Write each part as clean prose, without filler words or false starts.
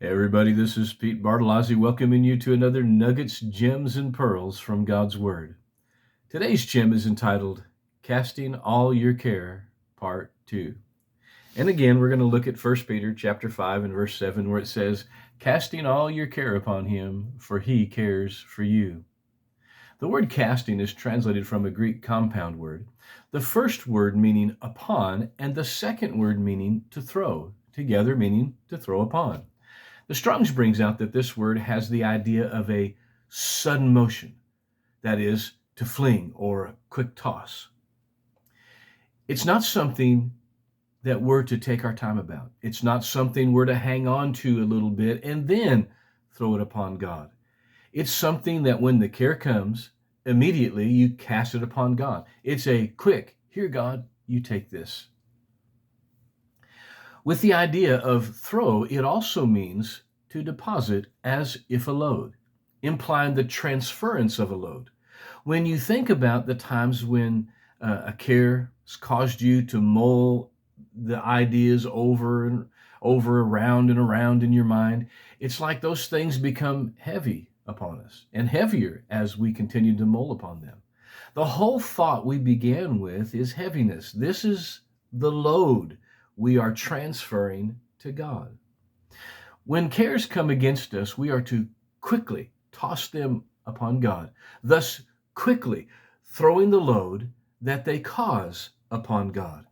Hey everybody, this is Pete Bartolozzi welcoming you to another Nuggets, Gems, and Pearls from God's Word. Today's gem is entitled, Casting All Your Care, Part 2. And again, we're going to look at 1 Peter chapter 5 and verse 7, where it says, Casting all your care upon him, for he cares for you. The word casting is translated from a Greek compound word, the first word meaning upon, and the second word meaning to throw, together meaning to throw upon. The Strong's brings out that this word has the idea of a sudden motion, that is, to fling or a quick toss. It's not something that we're to take our time about. It's not something we're to hang on to a little bit and then throw it upon God. It's something that when the care comes, immediately you cast it upon God. It's a quick, here God, you take this. With the idea of throw, it also means to deposit as if a load, implying the transference of a load. When you think about the times when a care has caused you to mull the ideas over and over, around and around in your mind, it's like those things become heavy upon us and heavier as we continue to mull upon them. The whole thought we began with is heaviness. This is the load we are transferring to God. When cares come against us, we are to quickly toss them upon God, thus quickly throwing the load that they cause upon God.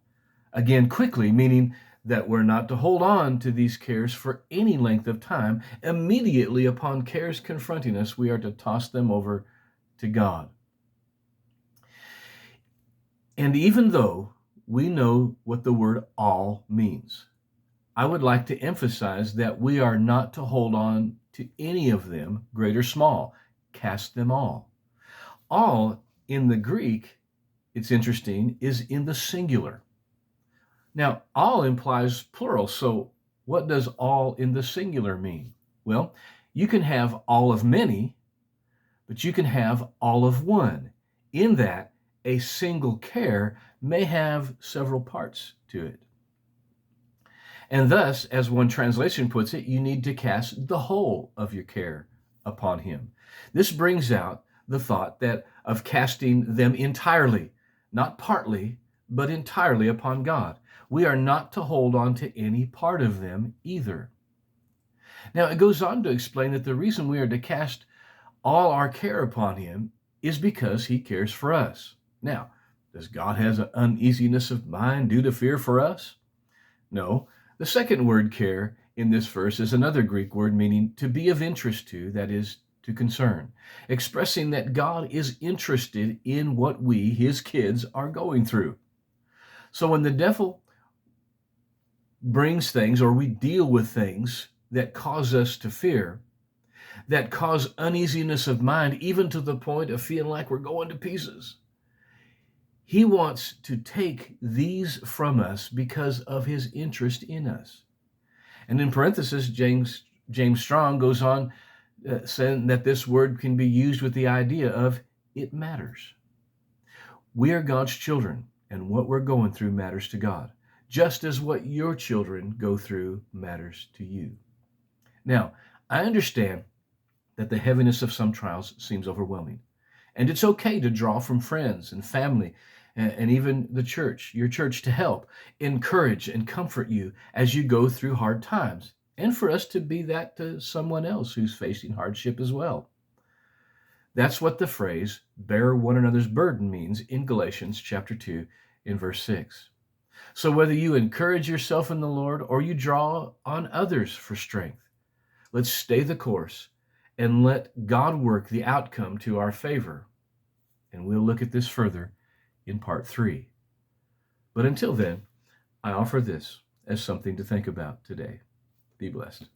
Again, quickly, meaning that we're not to hold on to these cares for any length of time. Immediately upon cares confronting us, we are to toss them over to God. And even though we know what the word all means, I would like to emphasize that we are not to hold on to any of them, great or small. Cast them all. All in the Greek, it's interesting, is in the singular. Now, all implies plural, so what does all in the singular mean? Well, you can have all of many, but you can have all of one, in that a single care may have several parts to it. And thus, as one translation puts it, you need to cast the whole of your care upon him. This brings out the thought that of casting them entirely, not partly, but entirely upon God. We are not to hold on to any part of them either. Now, it goes on to explain that the reason we are to cast all our care upon him is because he cares for us. Now, does God have an uneasiness of mind due to fear for us? No. The second word, care, in this verse is another Greek word meaning to be of interest to, that is, to concern, expressing that God is interested in what we, his kids, are going through. So when the devil brings things, or we deal with things that cause us to fear, that cause uneasiness of mind, even to the point of feeling like we're going to pieces, he wants to take these from us because of his interest in us. And in parenthesis, James Strong goes on saying that this word can be used with the idea of it matters. We are God's children, and what we're going through matters to God, just as what your children go through matters to you. Now, I understand that the heaviness of some trials seems overwhelming, and it's okay to draw from friends and family and even the church, your church, to help, encourage, and comfort you as you go through hard times, and for us to be that to someone else who's facing hardship as well. That's what the phrase, bear one another's burden, means in Galatians chapter 2 in verse 6. So whether you encourage yourself in the Lord or you draw on others for strength, let's stay the course and let God work the outcome to our favor. And we'll look at this further in part 3. But until then, I offer this as something to think about today. Be blessed.